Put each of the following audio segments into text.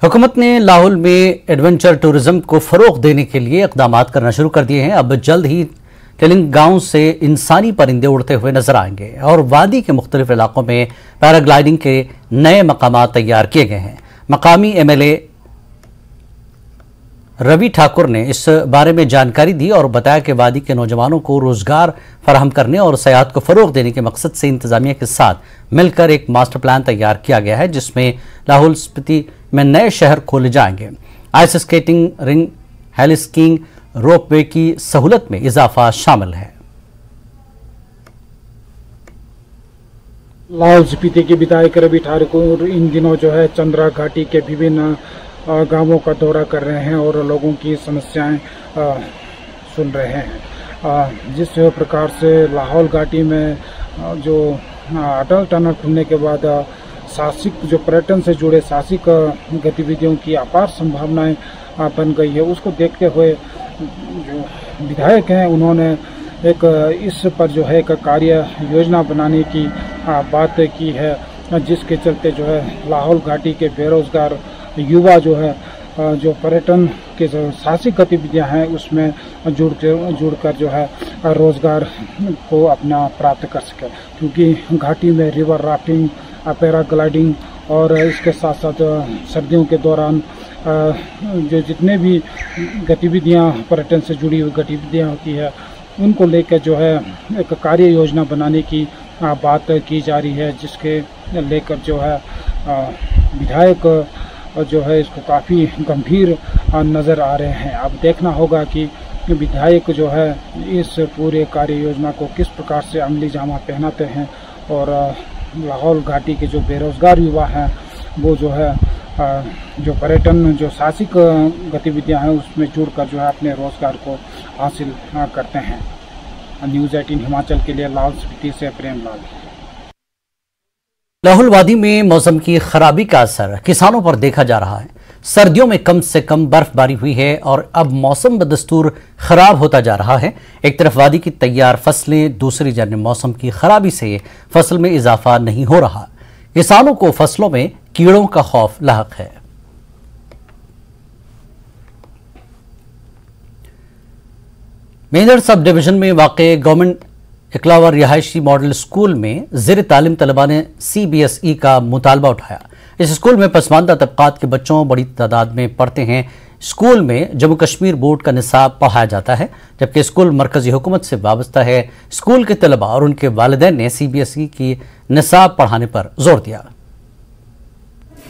हुकूमत ने लाहौल में एडवेंचर टूरिज्म को फरोग देने के लिए इकदाम करना शुरू कर दिए हैं। अब जल्द ही तेलंगाना से इंसानी परिंदे उड़ते हुए नजर आएंगे और वादी के मुख्तलिफ इलाकों में पैराग्लाइडिंग के नए मकामात तैयार किए गए हैं। मकामी MLA रवि ठाकुर ने इस बारे में जानकारी दी और बताया कि वादी के नौजवानों को रोजगार फराहम करने और सयाहत को फरोग देने के मकसद से इंतजामिया के साथ मिलकर एक मास्टर प्लान तैयार किया गया है, जिसमें लाहौल स्पीति में नए शहर खोले जाएंगे। Ice skating rink, heli skiing, ropeway की सहूलत में इजाफा शामिल है। लाहौल स्पीति के विधायक रवि ठाकुर इन दिनों जो है चंद्रा घाटी के विभिन्न गांवों का दौरा कर रहे हैं और लोगों की समस्याएं सुन रहे हैं। जिस प्रकार से लाहौल घाटी में जो अटल टनल खुलने के बाद साहसिक जो पर्यटन से जुड़े साहसिक गतिविधियों की अपार संभावनाएं बन गई है, उसको देखते हुए जो विधायक हैं उन्होंने एक इस पर जो है एक कार्य योजना बनाने की बात की है, जिसके चलते जो है लाहौल घाटी के बेरोजगार युवा जो है जो पर्यटन के जो साहसिक गतिविधियां हैं उसमें जुड़कर जो है रोजगार को अपना प्राप्त कर सके। क्योंकि घाटी में रिवर राफ्टिंग, पैराग्लाइडिंग और इसके साथ साथ सर्दियों के दौरान जो जितने भी गतिविधियां पर्यटन से जुड़ी हुई गतिविधियां होती है उनको लेकर जो है एक कार्य योजना बनाने की बात की जा रही है, जिसके लेकर जो है विधायक जो है इसको काफ़ी गंभीर नज़र आ रहे हैं। अब देखना होगा कि विधायक जो है इस पूरे कार्य योजना को किस प्रकार से अमली जामा पहनाते हैं और लाहौल घाटी के जो बेरोजगार युवा हैं वो जो है जो पर्यटन जो साहसिक गतिविधियां हैं उसमें जुड़कर जो है अपने रोजगार को हासिल करते हैं। न्यूज़ 18 हिमाचल के लिए लाहौल स्पीति से प्रेमलाल। लाहौल वादी में मौसम की खराबी का असर किसानों पर देखा जा रहा है। सर्दियों में कम से कम बर्फबारी हुई है और अब मौसम बदस्तूर खराब होता जा रहा है। एक तरफ वादी की तैयार फसलें, दूसरी जानब मौसम की खराबी से फसल में इजाफा नहीं हो रहा। किसानों को फसलों में कीड़ों का खौफ लाहक है। मेंढर सब डिवीजन में वाक़े गवर्नमेंट इकलावा रिहायशी मॉडल स्कूल में ज़ेर तालीम तलबा ने CBSE का मुतालबा उठाया। इस स्कूल में पसमानदा तबकात के बच्चों बड़ी तादाद में पढ़ते हैं। स्कूल में जम्मू कश्मीर बोर्ड का निसाब पढ़ाया जाता है, जबकि स्कूल मरकजी हुकूमत से वाबस्ता है। स्कूल के तलबा और उनके वालिदैन ने CBSE की निसाब पढ़ाने पर जोर दिया।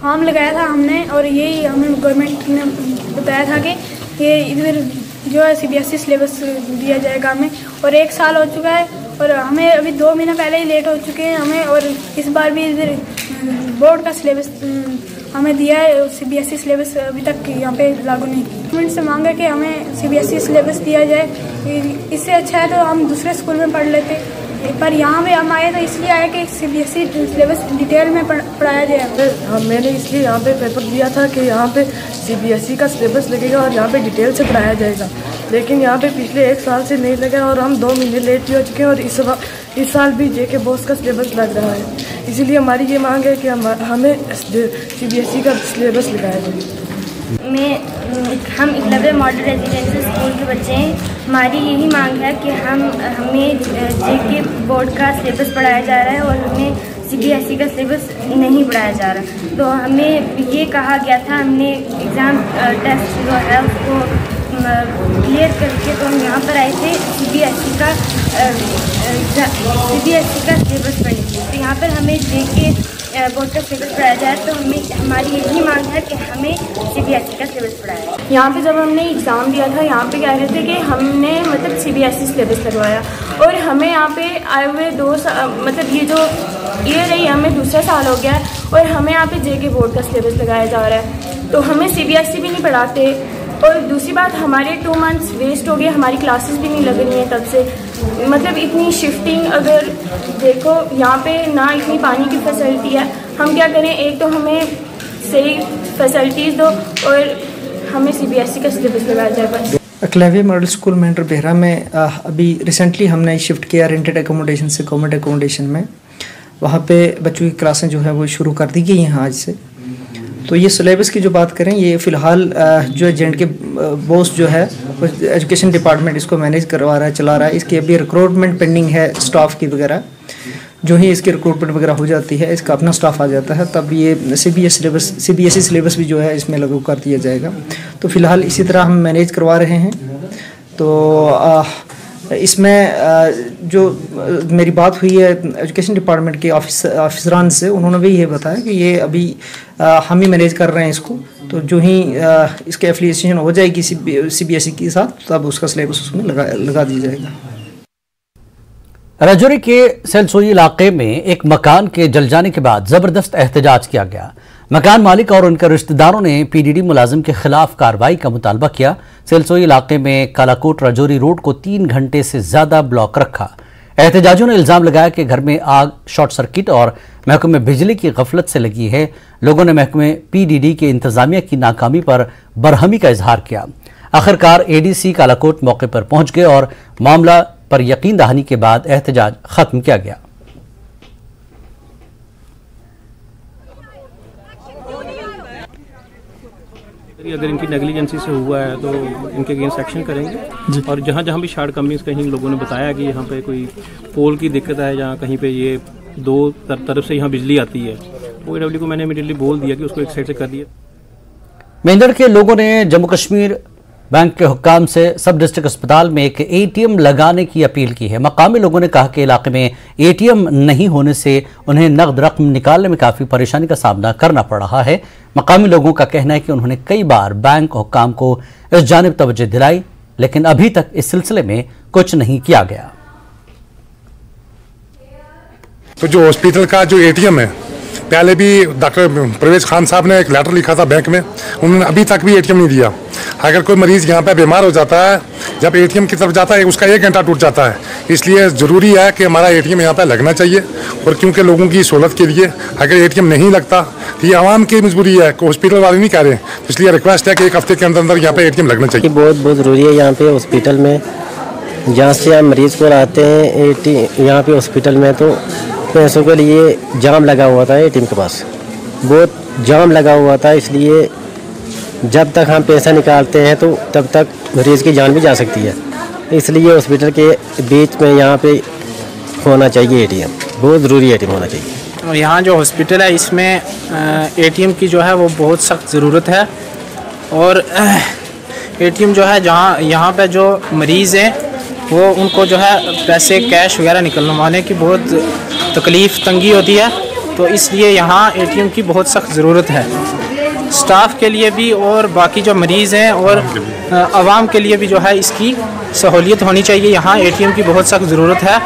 फॉर्म लगाया था हमने और यही हमें गवर्नमेंट ने बताया था कि ये इधर जो है CBSE सिलेबस दिया जाएगा हमें, और 1 साल हो चुका है और हमें अभी 2 महीने पहले ही लेट हो चुके हैं हमें, और इस बार भी इधर बोर्ड का सिलेबस हमें दिया है। CBSE सिलेबस अभी तक यहाँ पे लागू नहीं। गवर्नमेंट से मांगा कि हमें CBSE सिलेबस दिया जाए, इससे अच्छा है तो हम दूसरे स्कूल में पढ़ लेते, पर यहाँ पे हम आए तो इसलिए आए कि CBSE सिलेबस डिटेल में पढ़ाया जाए। मैंने इसलिए यहाँ पे पेपर दिया था कि यहाँ पे CBSE का सिलेबस लगेगा और यहाँ पे डिटेल से पढ़ाया जाएगा, लेकिन यहाँ पे पिछले 1 साल से नहीं लगा और हम 2 महीने लेट हो चुके हैं और इस साल भी JK बोस का सिलेबस लग रहा है। इसीलिए हमारी ये मांग है कि हमें CBSE का सिलेबस लगाया जाए। हम एकलव्य मॉडल रेजिडेंशियल स्कूल के बच्चे हैं। हमारी यही मांग है कि हमें JK बोर्ड का सिलेबस पढ़ाया जा रहा है और हमें CBSE का सिलेबस नहीं पढ़ाया जा रहा। तो हमें ये कहा गया था, हमने एग्ज़ाम टेस्ट जो है उसको क्लियर करके तो हम यहाँ पर आए थे CBSE का सिलेबस पढ़ने के लिए। तो यहाँ पर हमें JK बोर्ड का सिलेबस पढ़ाया जाए तो हमारी यही मांग है कि हमें CBSE का सिलेबस पढ़ाया जाए। यहाँ पे जब हमने एग्ज़ाम दिया था यहाँ पे कह रहे थे कि हमने मतलब CBSE सिलेबस लगवाया और हमें यहाँ पे आए हुए 2 मतलब ये जो ईयर है हमें दूसरा साल हो गया है और हमें यहाँ पे JK बोर्ड का सिलेबस लगाया जा रहा है, तो हमें CBSE भी नहीं पढ़ाते। और दूसरी बात, हमारे 2 मंथ्स वेस्ट हो गए, हमारी क्लासेस भी नहीं लग रही हैं तब से। मतलब इतनी शिफ्टिंग, अगर देखो यहाँ पे ना इतनी पानी की फैसिलिटी है, हम क्या करें? एक तो हमें सही फैसिलिटीज़ दो और हमें CBSE का सिलेबस लगाया जाए बस। एकलव्य मॉडल स्कूल मेंढर बेहरा में अभी रिसेंटली हमने शिफ्ट किया रेंटेड एकोमोडेशन से गवर्नमेंट एकोमोडेशन में। वहाँ पे बच्चों की क्लासें जो है वो शुरू कर दी गई हैं आज से। तो ये सिलेबस की जो बात करें, ये फ़िलहाल जो है J&K बोर्ड जो है एजुकेशन डिपार्टमेंट इसको मैनेज करवा रहा है, चला रहा है। इसकी अभी रिक्रूटमेंट पेंडिंग है स्टाफ की वगैरह। जो ही इसकी रिक्रूटमेंट वगैरह हो जाती है, इसका अपना स्टाफ आ जाता है, तब ये CBSE सिलेबस भी जो है इसमें लागू कर दिया जाएगा। तो फ़िलहाल इसी तरह हम मैनेज करवा रहे हैं। तो इसमें जो मेरी बात हुई है एजुकेशन डिपार्टमेंट के ऑफिसरान से, उन्होंने भी ये बताया कि ये अभी हम ही मैनेज कर रहे हैं इसको। तो जो ही इसके एफिलिएशन हो जाएगी CBSE के साथ, तब उसका सिलेबस उसमें लगा दिया जाएगा। राजौरी के सेलसोई इलाके में एक मकान के जल जाने के बाद जबरदस्त एहतजाज किया गया। मकान मालिक और उनके रिश्तेदारों ने PDD मुलाजिम के खिलाफ कार्रवाई का मुतालबा किया। सेलसोई इलाके में कालाकोट राजौरी रोड को 3 घंटे से ज्यादा ब्लॉक रखा। एहतजाजियों ने इल्जाम लगाया कि घर में आग शॉर्ट सर्किट और महकमे बिजली की गफलत से लगी है। लोगों ने महकमे PDD के इंतजामिया की नाकामी पर बरहमी का इजहार किया। आखिरकार ADC कालाकोट मौके पर पहुंच गए और मामला पर यकीन दहानी के बाद एहतजाज खत्म किया गया। अगर इनकी नेग्लिजेंसी से हुआ है तो इनके अगेंस्ट एक्शन करेंगे। और जहाँ जहाँ भी शार्ट कंपनीज कहीं लोगों ने बताया कि यहाँ पे कोई पोल की दिक्कत है, जहाँ कहीं पे ये 2 तरफ से यहाँ बिजली आती है, OAW को मैंने इमीडिएटली बोल दिया कि उसको एक साइड से कर दिया। मेंढर के लोगों ने जम्मू कश्मीर बैंक के हुक्काम से सब डिस्ट्रिक्ट अस्पताल में एक ATM लगाने की अपील की है। मकामी लोगों ने कहा कि इलाके में ATM नहीं होने से उन्हें नकद रकम निकालने में काफ़ी परेशानी का सामना करना पड़ रहा है। मकामी लोगों का कहना है कि उन्होंने कई बार बैंक हुक्काम को इस जानिब तवज्जो दिलाई, लेकिन अभी तक इस सिलसिले में कुछ नहीं किया गया। तो जो हॉस्पिटल का जो ATM है, पहले भी डॉक्टर परवेज खान साहब ने एक लेटर लिखा था बैंक में, उन्होंने अभी तक भी ATM नहीं दिया। अगर कोई मरीज यहाँ पे बीमार हो जाता है, जब ATM की तरफ जाता है उसका 1 घंटा टूट जाता है। इसलिए ज़रूरी है कि हमारा ATM यहाँ पे लगना चाहिए। और क्योंकि लोगों की सहूलत के लिए अगर ATM नहीं लगता तो ये आवाम की मजबूरी है, हॉस्पिटल वाले नहीं कह रहे। तो इसलिए रिक्वेस्ट है कि 1 हफ्ते के अंदर अंदर यहाँ पे ATM लगना चाहिए। बहुत ज़रूरी है यहाँ पे हॉस्पिटल में, जहाँ से आप मरीज को लाते हैं यहाँ पे हॉस्पिटल में, तो पैसों के लिए जाम लगा हुआ था ATM के पास, बहुत जाम लगा हुआ था। इसलिए जब तक हम पैसा निकालते हैं तो तब तक मरीज़ की जान भी जा सकती है। इसलिए हॉस्पिटल के बीच में यहाँ पे होना चाहिए ATM, बहुत ज़रूरी ATM होना चाहिए। और यहाँ जो हॉस्पिटल है इसमें ATM की जो है वो बहुत सख्त ज़रूरत है। और ATM जो है जहाँ यहाँ पे जो मरीज़ हैं वो उनको जो है पैसे कैश वगैरह निकलवाने की बहुत तकलीफ़ तंगी होती है, तो इसलिए यहाँ ATM की बहुत सख्त ज़रूरत है, स्टाफ के लिए भी और बाकी जो मरीज़ हैं और आवाम के लिए भी जो है इसकी सहूलियत होनी चाहिए। यहाँ ATM की बहुत सख्त ज़रूरत है।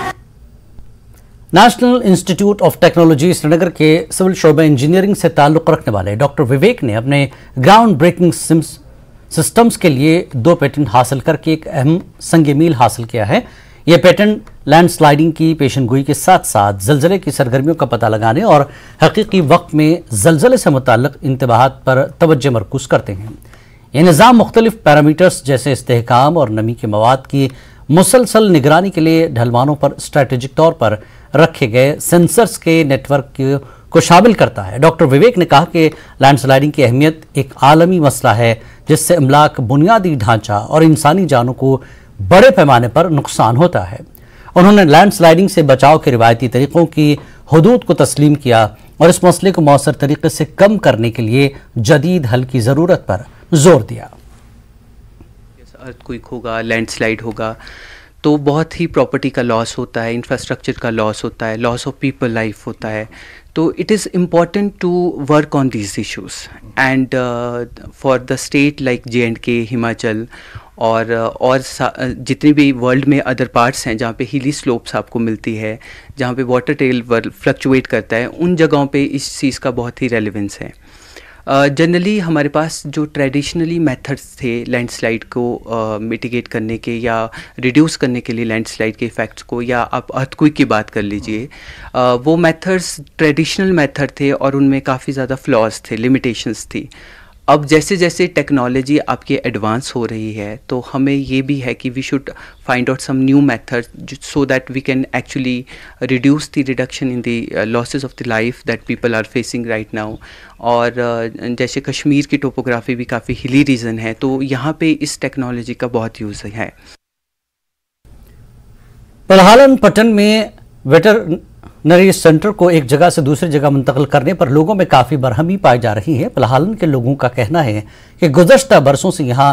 National institute of technology Srinagar के सिविल शोबे इंजीनियरिंग से ताल्लुक़ रखने वाले डॉक्टर विवेक ने अपने ग्राउंड ब्रेकिंग सिस्टम्स के लिए 2 पेटेंट हासिल करके एक अहम संग मील हासिल किया है। यह पेटेंट लैंडस्लाइडिंग की पेशेनगोई के साथ साथ जलजले की सरगर्मियों का पता लगाने और हकीकी वक्त में जलजले से मुताल्लिक इंतबाहात पर तवज्जो मरकूज करते हैं। यह निज़ाम मुख्तलिफ पैरामीटर्स जैसे इस्तेहकाम और नमी के मवाद की मुसलसल निगरानी के लिए ढलवानों पर स्ट्रैटेजिक तौर पर रखे गए सेंसर्स के नेटवर्क को शामिल करता है। डॉक्टर विवेक ने कहा कि लैंडस्लाइडिंग की अहमियत एक आलमी मसला है जिससे इमलाक, बुनियादी ढांचा और इंसानी जानों को बड़े पैमाने पर नुकसान होता है। उन्होंने लैंडस्लाइडिंग से बचाव के रिवायती तरीकों की हदूद को तस्लीम किया और इस मसले को मौसर तरीके से कम करने के लिए जदीद हल की ज़रूरत पर जोर दिया। अर्थक्वेक होगा, लैंडस्लाइड होगा, तो बहुत ही प्रॉपर्टी का लॉस होता है, इंफ्रास्ट्रक्चर का लॉस होता है, लॉस ऑफ पीपल लाइफ होता है। तो it is important to work on these issues and for the state like J&K, Himachal और जितनी भी वर्ल्ड में अदर पार्ट्स हैं जहाँ पे हिली स्लोप्स आपको मिलती है, जहाँ पे वाटर टेबल फ्लक्चुएट करता है, उन जगहों पे इस चीज़ का बहुत ही रेलेवेंस है। जनरली हमारे पास जो ट्रेडिशनली मेथड्स थे लैंडस्लाइड को मिटिगेट करने के या रिड्यूस करने के लिए लैंडस्लाइड के इफ़ेक्ट्स को, या आप अर्थक्वेक की बात कर लीजिए, वो मेथड्स ट्रेडिशनल मेथड थे और उनमें काफ़ी ज़्यादा फ्लॉज थे, लिमिटेशंस थी। अब जैसे जैसे टेक्नोलॉजी आपकी एडवांस हो रही है तो हमें ये भी है कि we should find out some new method so that we can actually reduce the reduction in the losses of the life that people are facing right now. और जैसे कश्मीर की टोपोग्राफी भी काफ़ी हिली रीजन है, तो यहाँ पे इस टेक्नोलॉजी का बहुत यूज़ है। पलहालन पट्टन में वेटरनरी सेंटर को एक जगह से दूसरी जगह मुंतकिल करने पर लोगों में काफ़ी बरहमी पाई जा रही है। पलहालन के लोगों का कहना है कि गुज़श्ता बरसों से यहाँ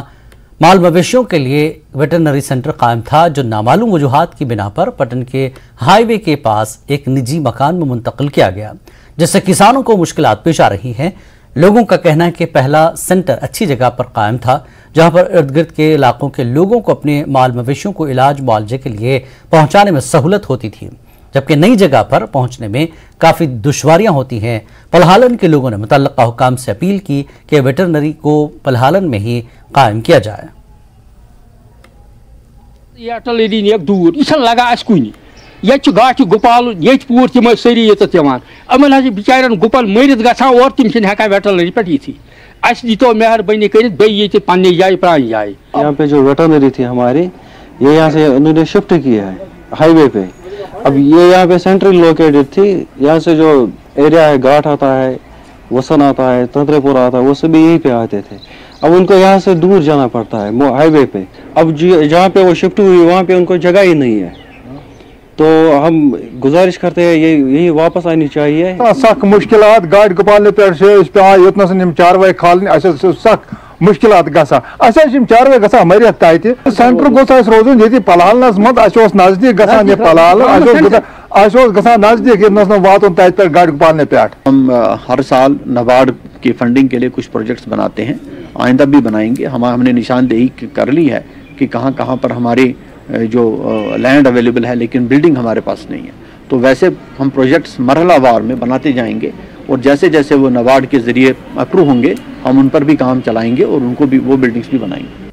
माल मवेशियों के लिए वेटरनरी सेंटर कायम था, जो नामालूम वजूहात की बिना पर पट्टन के हाईवे के पास एक निजी मकान में मुंतकिल किया गया, जिससे किसानों को मुश्किलात पेश आ रही हैं। लोगों का कहना है कि पहला सेंटर अच्छी जगह पर कायम था, जहां पर इर्द गिर्द के इलाकों के लोगों को अपने माल मवेशियों को इलाज मुआवजे के लिए पहुंचाने में सहूलत होती थी, जबकि नई जगह पर पहुंचने में काफ़ी दुश्वारियां होती हैं। पलहालन के लोगों ने मुतल्लिका हुकाम से अपील की कि वेटरनरी को पलहालन में ही कायम किया जाए। दूर यह लगा कुन ये गाछ गुपाल ये पूर तम सारी ये अमन बिचार गुपल मरित ग और तम हेकान वेटरनरी पे ये अस दीतो मेहरबानी कर पे जाए प्रान जाए। यहाँ पे जो वेटरनरी थी हमारी, ये यहाँ से उन्होंने शिफ्ट किया है हाईवे पे। अब ये यहाँ पे सेंट्रल लोकेटेड थी, यहाँ से जो एरिया है घाट आता है, वसन आता है, तंत्रेपुरा आता है, वो सभी यहीं पे आते थे। अब उनको यहाँ से दूर जाना पड़ता है हाईवे पे। अब जहाँ पे वो शिफ्ट हुई वहाँ पे उनको जगह ही नहीं है, तो हम गुजारिश करते हैं यही वापस आनी चाहिए। सख मुश्किलात गाड़ गुपालने पे पे चारवाई खाल सख मुश्किलात गम चारवाई ग मरित तत सेंटर गोस रोजन ये पलहालनस मत नजदीक गसान पलहाल गसान नजदीक वातन तत पे गाड़ गुपालने पे। हम हर साल नाबार्ड की फंडिंग के लिए कुछ प्रोजेक्ट्स बनाते हैं, आइंदा भी बनाएंगे। हमने निशानदेही कर ली है कि कहाँ कहाँ पर हमारी जो लैंड अवेलेबल है, लेकिन बिल्डिंग हमारे पास नहीं है। तो वैसे हम प्रोजेक्ट्स मरहलावार में बनाते जाएंगे और जैसे जैसे वो नाबार्ड के ज़रिए अप्रूव होंगे हम उन पर भी काम चलाएंगे और उनको भी वो बिल्डिंग्स भी बनाएंगे।